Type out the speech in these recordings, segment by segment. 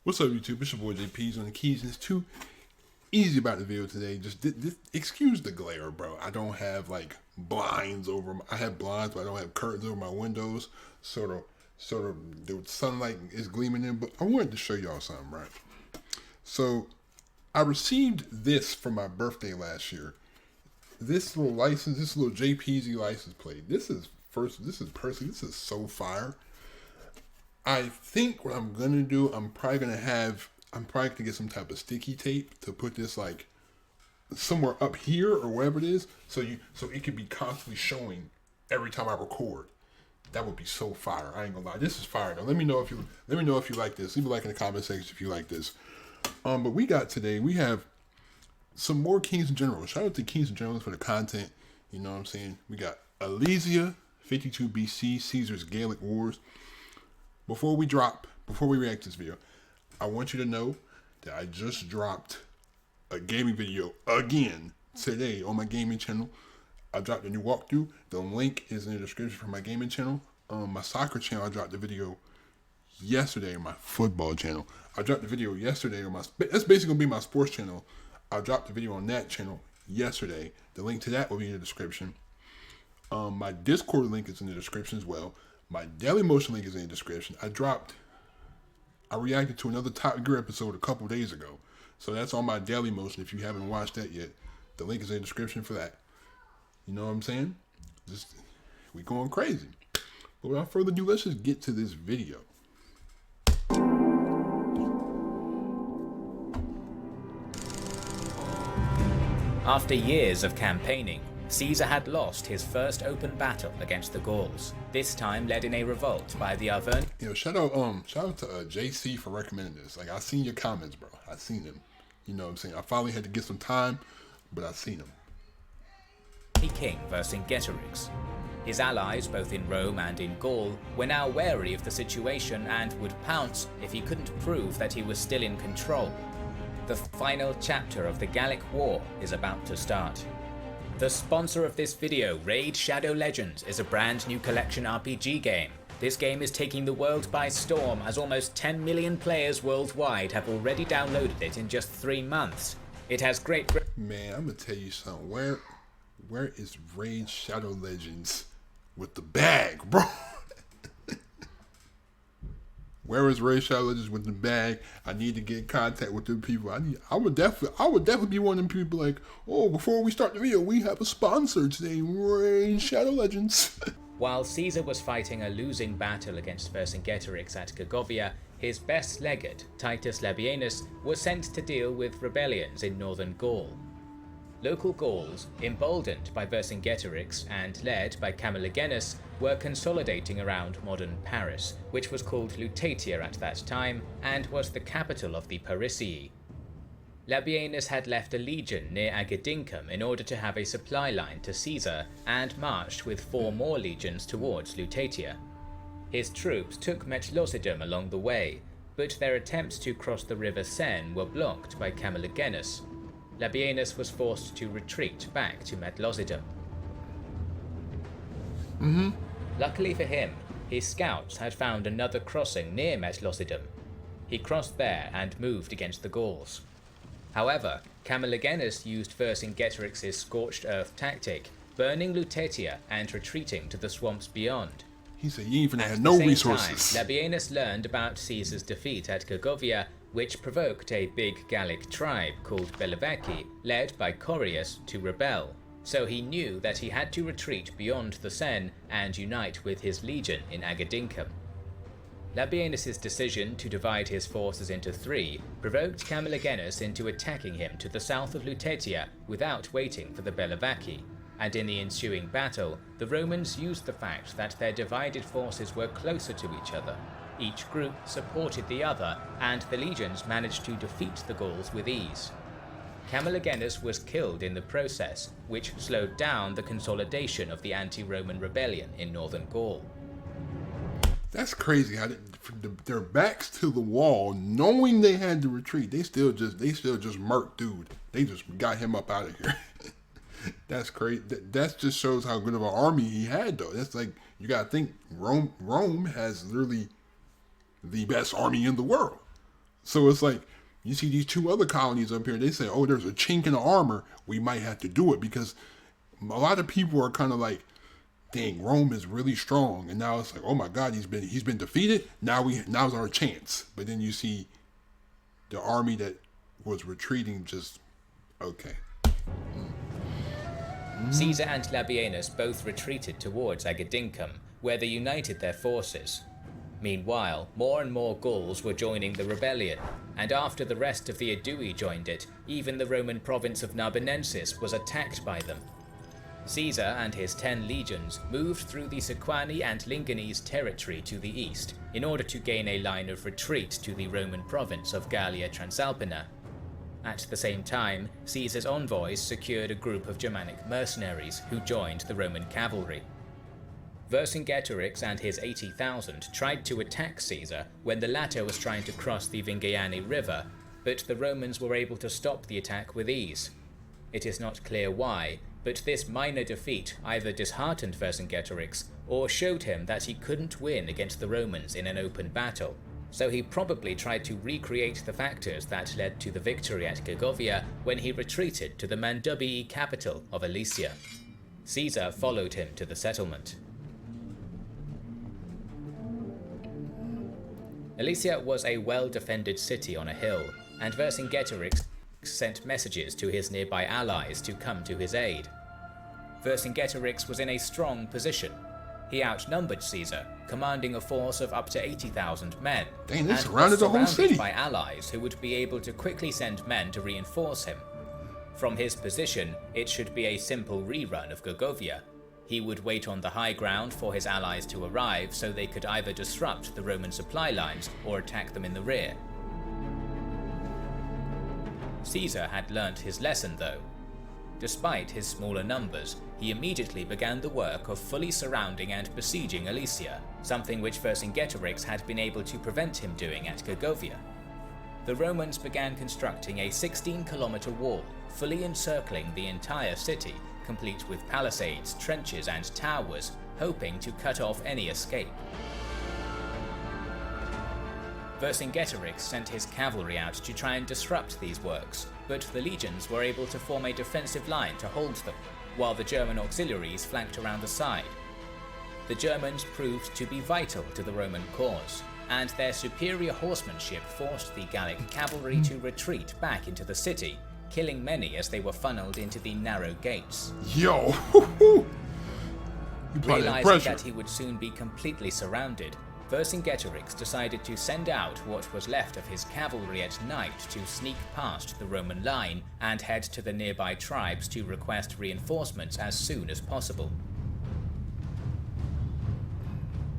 What's up, YouTube? It's your boy JP's on the keys, and it's too easy about the video today. Just excuse the glare, bro. I don't have like blinds over. I have blinds, but I don't have curtains over my windows. Sort of, the sunlight is gleaming in. But I wanted to show y'all something, right? So I received this for my birthday last year. This little license, this little JPZ license plate. This is so fire. I think what I'm gonna do, I'm probably gonna get some type of sticky tape to put this like somewhere up here or wherever it is, so it could be constantly showing every time I record. That would be so fire. I ain't gonna lie, this is fire though. Let me know if you like this. Leave a like in the comment section if you like this. But we have some more Kings and Generals. Shout out to Kings and Generals for the content. You know what I'm saying? We got Alesia, 52 BC, Caesar's Gallic Wars. Before we react to this video, I want you to know that I just dropped a gaming video again today on my gaming channel. I dropped a new walkthrough. The link is in the description for my gaming channel. My soccer channel, I dropped the video yesterday. My football channel, I dropped the video yesterday on that's basically gonna be my sports channel. I dropped the video on that channel yesterday. The link to that will be in the description. My Discord link is in the description as well. My Daily Motion link is in the description. I reacted to another Top Gear episode a couple days ago. So that's on my Daily Motion. If you haven't watched that yet, the link is in the description for that. You know what I'm saying? We going crazy. But without further ado, let's just get to this video. After years of campaigning, Caesar had lost his first open battle against the Gauls, this time led in a revolt by the Arverni. Shout out to JC for recommending this. Like, I seen your comments, bro. I seen them. You know what I'm saying? I finally had to get some time, but I seen them. King Vercingetorix. His allies, both in Rome and in Gaul, were now wary of the situation and would pounce if he couldn't prove that he was still in control. The final chapter of the Gallic War is about to start. The sponsor of this video, Raid Shadow Legends, is a brand new collection RPG game. This game is taking the world by storm, as almost 10 million players worldwide have already downloaded it in just 3 months. It has great... Man, I'm gonna tell you something. Where is Raid Shadow Legends with the bag, bro? Where is Raid Shadow Legends with the bag? I need to get in contact with them people. I would definitely be one of them people like, oh, before we start the video, we have a sponsor today, Raid Shadow Legends. While Caesar was fighting a losing battle against Vercingetorix at Gergovia, his best legate, Titus Labienus, was sent to deal with rebellions in northern Gaul. Local Gauls, emboldened by Vercingetorix and led by Camulogenus, were consolidating around modern Paris, which was called Lutetia at that time and was the capital of the Parisii. Labienus had left a legion near Agedincum in order to have a supply line to Caesar and marched with 4 more legions towards Lutetia. His troops took Metlosidum along the way, but their attempts to cross the river Seine were blocked by Camulogenus. Labienus was forced to retreat back to Metlosidum. Luckily for him, his scouts had found another crossing near Metlosidum. He crossed there and moved against the Gauls. However, Camulogenus used Vercingetorix's scorched earth tactic, burning Lutetia and retreating to the swamps beyond. He said you even had no resources. Labienus learned about Caesar's defeat at Gergovia, which provoked a big Gallic tribe called Bellovaci, led by Corius, to rebel. So he knew that he had to retreat beyond the Seine and unite with his legion in Agedincum. Labienus' decision to divide his forces into 3 provoked Camulogenus into attacking him to the south of Lutetia without waiting for the Bellovaci, and in the ensuing battle, the Romans used the fact that their divided forces were closer to each other. Each group supported the other, and the legions managed to defeat the Gauls with ease. Camulogenus was killed in the process, which slowed down the consolidation of the anti-Roman rebellion in northern Gaul. That's crazy how their backs to the wall, knowing they had to retreat, they still just murked dude. They just got him up out of here. That's crazy. That just shows how good of an army he had, though. That's like, you gotta think Rome has literally the best army in the world. So it's like, you see these two other colonies up here, they say, oh, there's a chink in the armor. We might have to do it, because a lot of people are kind of like, dang, Rome is really strong. And now it's like, oh my God, he's been defeated. Now's our chance. But then you see the army that was retreating just, okay. Caesar and Labienus both retreated towards Agedincum, where they united their forces. Meanwhile, more and more Gauls were joining the rebellion, and after the rest of the Aedui joined it, even the Roman province of Narbonensis was attacked by them. Caesar and his 10 legions moved through the Sequani and Lingonese territory to the east, in order to gain a line of retreat to the Roman province of Gallia Transalpina. At the same time, Caesar's envoys secured a group of Germanic mercenaries who joined the Roman cavalry. Vercingetorix and his 80,000 tried to attack Caesar when the latter was trying to cross the Vingaiani River, but the Romans were able to stop the attack with ease. It is not clear why, but this minor defeat either disheartened Vercingetorix or showed him that he couldn't win against the Romans in an open battle, so he probably tried to recreate the factors that led to the victory at Gergovia when he retreated to the Mandubii capital of Alesia. Caesar followed him to the settlement. Alesia was a well-defended city on a hill, and Vercingetorix sent messages to his nearby allies to come to his aid. Vercingetorix was in a strong position. He outnumbered Caesar, commanding a force of up to 80,000 men, and was surrounded by allies who would be able to quickly send men to reinforce him. From his position, it should be a simple rerun of Gergovia. He would wait on the high ground for his allies to arrive so they could either disrupt the Roman supply lines or attack them in the rear. Caesar had learnt his lesson though. Despite his smaller numbers, he immediately began the work of fully surrounding and besieging Alesia, something which Vercingetorix had been able to prevent him doing at Gergovia. The Romans began constructing a 16-kilometer wall, fully encircling the entire city, complete with palisades, trenches and towers, hoping to cut off any escape. Vercingetorix sent his cavalry out to try and disrupt these works, but the legions were able to form a defensive line to hold them, while the German auxiliaries flanked around the side. The Germans proved to be vital to the Roman cause, and their superior horsemanship forced the Gallic cavalry to retreat back into the city, killing many as they were funneled into the narrow gates. Yo! Realizing that he would soon be completely surrounded, Vercingetorix decided to send out what was left of his cavalry at night to sneak past the Roman line and head to the nearby tribes to request reinforcements as soon as possible.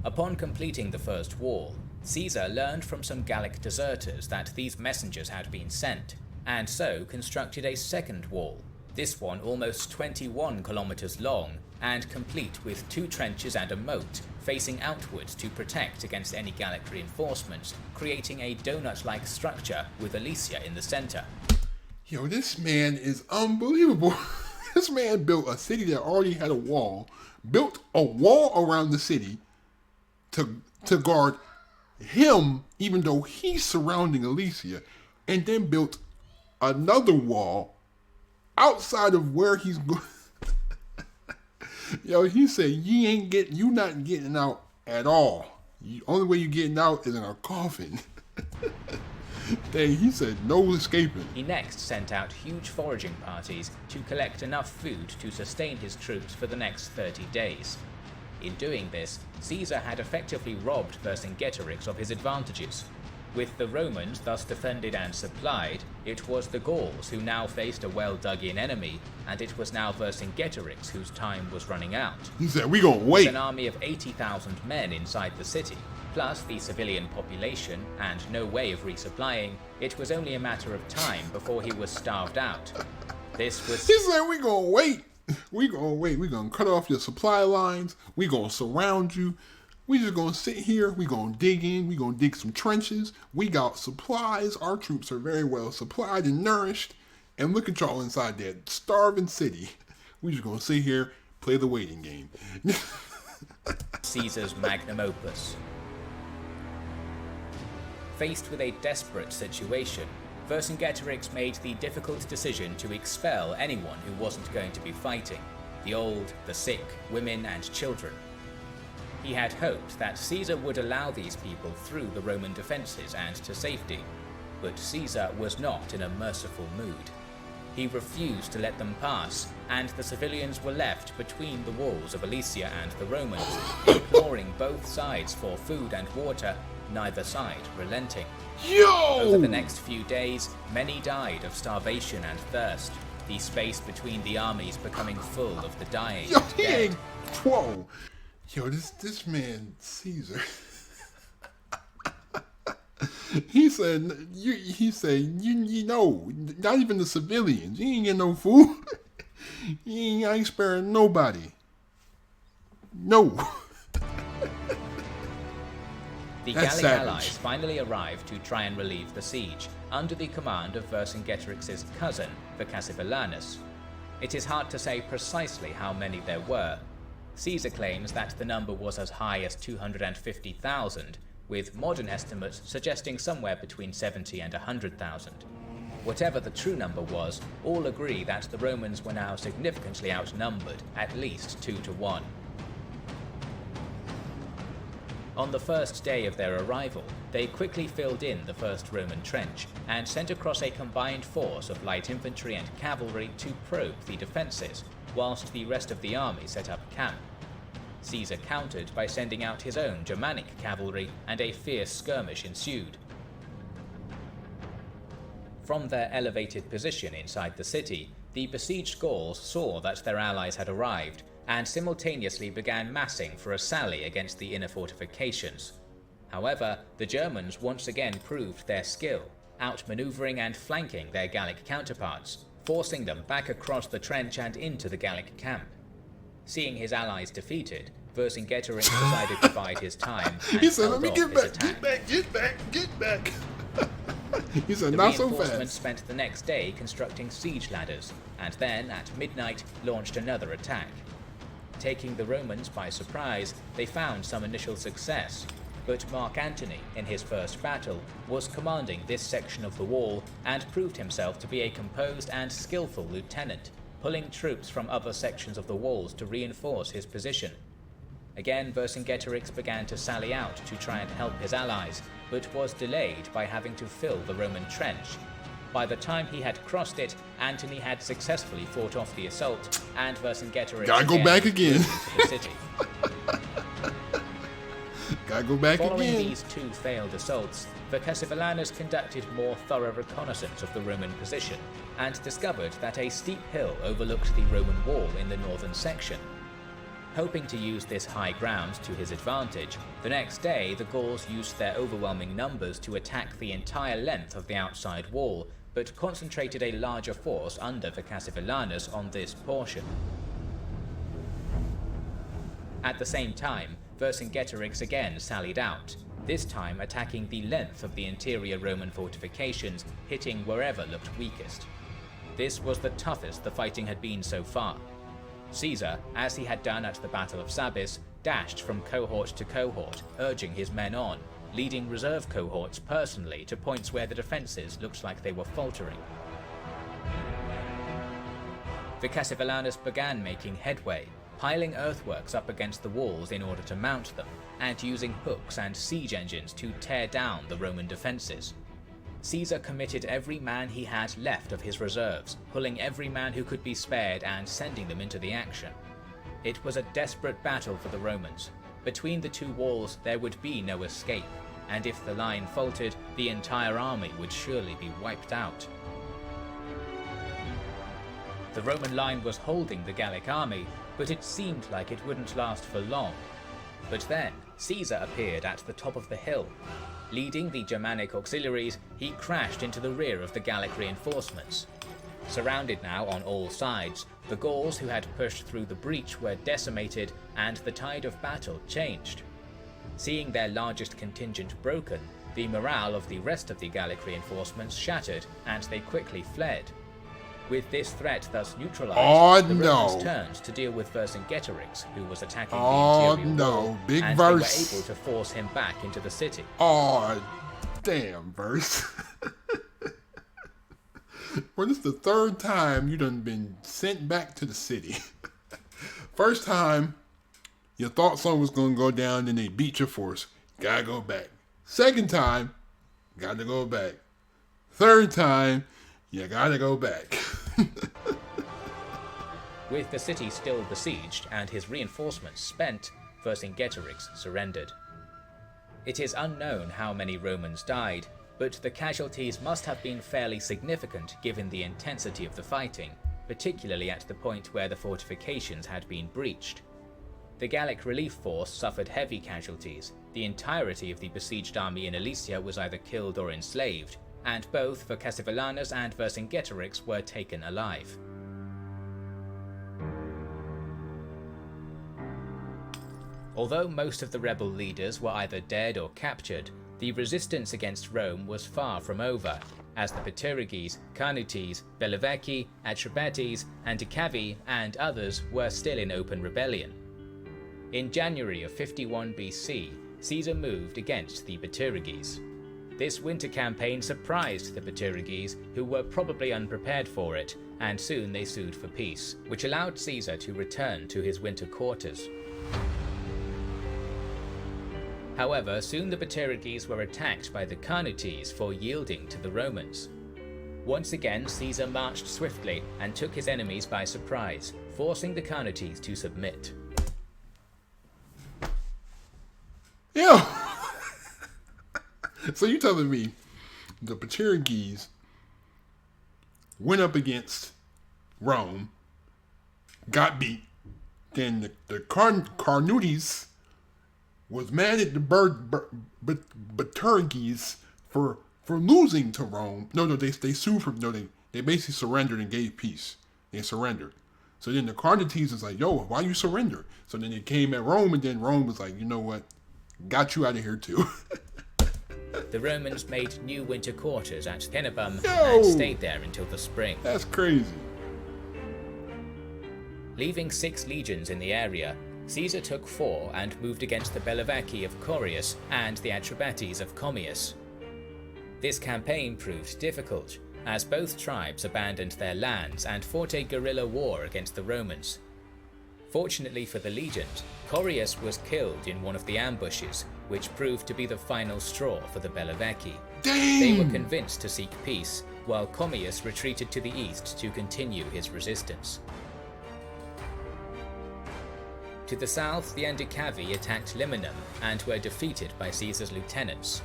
Upon completing the first wall, Caesar learned from some Gallic deserters that these messengers had been sent, and so constructed a second wall, this one almost 21 kilometers long and complete with 2 trenches and a moat, facing outwards to protect against any Gallic reinforcements, creating a donut-like structure with Alesia in the center. Yo, this man is unbelievable. This man built a city that already had a wall, built a wall around the city to guard him, even though he's surrounding Alesia, and then built another wall outside of where he's going. Yo, he said, you not getting out at all. Only way you getting out is in a coffin. Dang, he said no escaping. He next sent out huge foraging parties to collect enough food to sustain his troops for the next 30 days. In doing this, Caesar had effectively robbed Vercingetorix of his advantages. With the Romans thus defended and supplied, it was the Gauls who now faced a well-dug-in enemy, and it was now Vercingetorix whose time was running out. He said, we gonna wait. With an army of 80,000 men inside the city, plus the civilian population and no way of resupplying, it was only a matter of time before he was starved out. He said, we gonna wait. We gonna wait. We gonna cut off your supply lines. We gonna surround you. We just gonna sit here, we gonna dig in, we gonna dig some trenches, we got supplies, our troops are very well supplied and nourished, and look at y'all inside that starving city. We just gonna sit here, play the waiting game. Caesar's magnum opus. Faced with a desperate situation, Vercingetorix made the difficult decision to expel anyone who wasn't going to be fighting: the old, the sick, women and children. He had hoped that Caesar would allow these people through the Roman defences and to safety, but Caesar was not in a merciful mood. He refused to let them pass, and the civilians were left between the walls of Alesia and the Romans, imploring both sides for food and water, neither side relenting. Over the next few days, many died of starvation and thirst, the space between the armies becoming full of the dying and dead. Whoa. Yo, this man, Caesar. He said, you know, not even the civilians. You ain't get no food. I ain't sparing nobody. No. The Gallic allies finally arrived to try and relieve the siege, under the command of Vercingetorix's cousin, Pacification. It is hard to say precisely how many there were. Caesar claims that the number was as high as 250,000, with modern estimates suggesting somewhere between 70 and 100,000. Whatever the true number was, all agree that the Romans were now significantly outnumbered, at least 2 to 1. On the first day of their arrival, they quickly filled in the first Roman trench and sent across a combined force of light infantry and cavalry to probe the defences, whilst the rest of the army set up camp. Caesar countered by sending out his own Germanic cavalry, and a fierce skirmish ensued. From their elevated position inside the city, the besieged Gauls saw that their allies had arrived, and simultaneously began massing for a sally against the inner fortifications. However, the Germans once again proved their skill, outmaneuvering and flanking their Gallic counterparts, forcing them back across the trench and into the Gallic camp. Seeing his allies defeated, Vercingetorix decided to bide his time and he said, held let me off get back, his get attack. back. He said, The not so reinforcements fast. spent the next day constructing siege ladders, and then, at midnight, launched another attack. Taking the Romans by surprise, they found some initial success, but Mark Antony, in his first battle, was commanding this section of the wall and proved himself to be a composed and skillful lieutenant, pulling troops from other sections of the walls to reinforce his position. Again, Vercingetorix began to sally out to try and help his allies, but was delayed by having to fill the Roman trench. By the time he had crossed it, Antony had successfully fought off the assault, and Vercingetorix Gotta go back again. into the city. Gotta go back Following again. these two failed assaults, Vercingetorix conducted more thorough reconnaissance of the Roman position, and discovered that a steep hill overlooked the Roman wall in the northern section. Hoping to use this high ground to his advantage, the next day the Gauls used their overwhelming numbers to attack the entire length of the outside wall, but concentrated a larger force under Vercingetorix on this portion. At the same time, Vercingetorix again sallied out, this time attacking the length of the interior Roman fortifications, hitting wherever looked weakest. This was the toughest the fighting had been so far. Caesar, as he had done at the Battle of Sabis, dashed from cohort to cohort, urging his men on, leading reserve cohorts personally to points where the defences looked like they were faltering. Vercingetorix began making headway, piling earthworks up against the walls in order to mount them, and using hooks and siege engines to tear down the Roman defences. Caesar committed every man he had left of his reserves, pulling every man who could be spared and sending them into the action. It was a desperate battle for the Romans. Between the two walls there would be no escape, and if the line faltered, the entire army would surely be wiped out. The Roman line was holding the Gallic army, but it seemed like it wouldn't last for long. But then, Caesar appeared at the top of the hill. Leading the Germanic auxiliaries, he crashed into the rear of the Gallic reinforcements. Surrounded now on all sides, the Gauls who had pushed through the breach were decimated, and the tide of battle changed. Seeing their largest contingent broken, the morale of the rest of the Gallic reinforcements shattered, and they quickly fled. With this threat thus neutralized, the Romans turned to deal with Vercingetorix, who was attacking the interior wall, Big and verse. they were able to force him back into the city. Damn, verse. Well, this is the third time you done been sent back to the city. First time, you thought something was going to go down, then they beat your force. Gotta go back. Second time, gotta go back. Third time, you gotta go back. With the city still besieged and his reinforcements spent, Vercingetorix surrendered. It is unknown how many Romans died, but the casualties must have been fairly significant given the intensity of the fighting, particularly at the point where the fortifications had been breached. The Gallic relief force suffered heavy casualties, the entirety of the besieged army in Alesia was either killed or enslaved, and both Vercassivellaunus and Vercingetorix were taken alive. Although most of the rebel leaders were either dead or captured, the resistance against Rome was far from over, as the Pateriges, Carnutes, Bellovaci, Atrebates, Anticavi, and others were still in open rebellion. In January of 51 BC, Caesar moved against the Pateriges. This winter campaign surprised the Pateriges, who were probably unprepared for it, and soon they sued for peace, which allowed Caesar to return to his winter quarters. However, soon the Pateriges were attacked by the Carnutes for yielding to the Romans. Once again, Caesar marched swiftly and took his enemies by surprise, forcing the Carnutes to submit. Yo! So you telling me the Pateriges went up against Rome, got beat, then the Carnutes was mad at the Pateriges for losing to Rome. No, they sued for they basically surrendered and gave peace. They surrendered. So then the Carnutes was like, yo, why you surrender? So then they came at Rome, and then Rome was like, you know what? Got you out of here too. The Romans made new winter quarters at Cenabum and stayed there until the spring. That's crazy. Leaving 6 legions in the area, Caesar took 4 and moved against the Bellovaci of Corius and the Atrebates of Commius. This campaign proved difficult, as both tribes abandoned their lands and fought a guerrilla war against the Romans. Fortunately for the legions, Corius was killed in one of the ambushes, which proved to be the final straw for the Bellovaci. Dang! They were convinced to seek peace, while Commius retreated to the east to continue his resistance. To the south, the Anticavi attacked Liminum and were defeated by Caesar's lieutenants.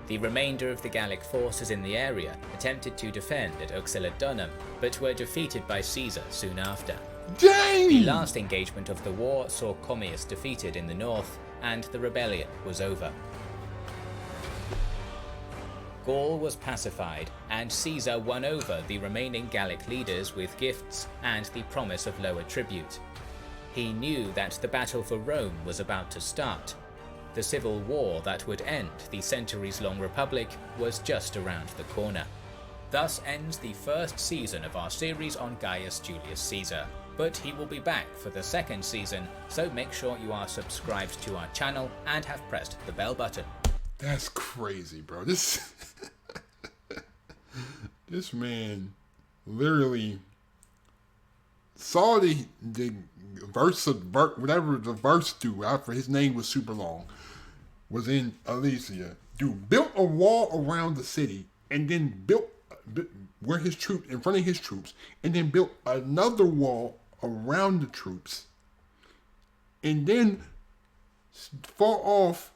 The remainder of the Gallic forces in the area attempted to defend at Uxellodunum, but were defeated by Caesar soon after. Dang! The last engagement of the war saw Commius defeated in the north, and the rebellion was over. Gaul was pacified, and Caesar won over the remaining Gallic leaders with gifts and the promise of lower tribute. He knew that the battle for Rome was about to start. The civil war that would end the centuries-long republic was just around the corner. Thus ends the first season of our series on Gaius Julius Caesar. But he will be back for the second season, so make sure you are subscribed to our channel and have pressed the bell button. That's crazy, bro. This man literally saw the verse of whatever the verse do. After his name was super long, was in Alesia. Dude built a wall around the city, and then built where his troops in front of his troops, and then built another wall around the troops, and then fought off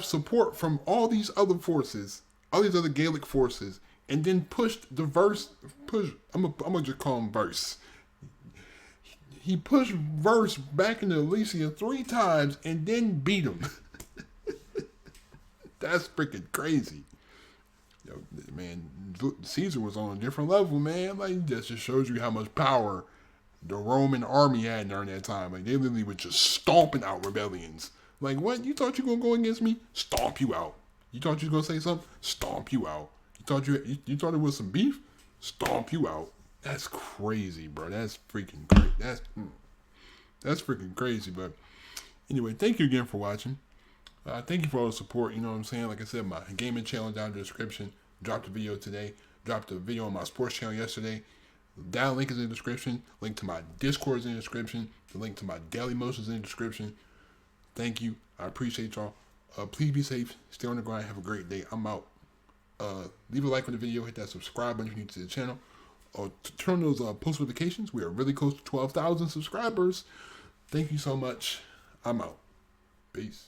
support from all these other forces, all these other Gallic forces, and then pushed I'm gonna just call him Verse. He pushed Verse back into Alesia 3 times and then beat him. That's freaking crazy. Yo, man, Caesar was on a different level, man. Like, that just shows you how much power the Roman army had during that time. Like, they literally were just stomping out rebellions. Like, what? You thought you were gonna go against me? Stomp you out. You thought you were gonna say something? Stomp you out. You thought it was some beef? Stomp you out. That's crazy, bro. That's freaking great. That's freaking crazy. But anyway, thank you again for watching. Thank you for all the support. You know what I'm saying? Like I said, my gaming channel down in the description. Dropped a video today. Dropped a video on my sports channel yesterday. That link is in the description. Link to my Discord is in the description. The link to my Daily Motions is in the description. Thank you. I appreciate y'all. Please be safe. Stay on the grind. Have a great day. I'm out. Leave a like on the video. Hit that subscribe button if you're new to the channel. Turn on those post notifications. We are really close to 12,000 subscribers. Thank you so much. I'm out. Peace.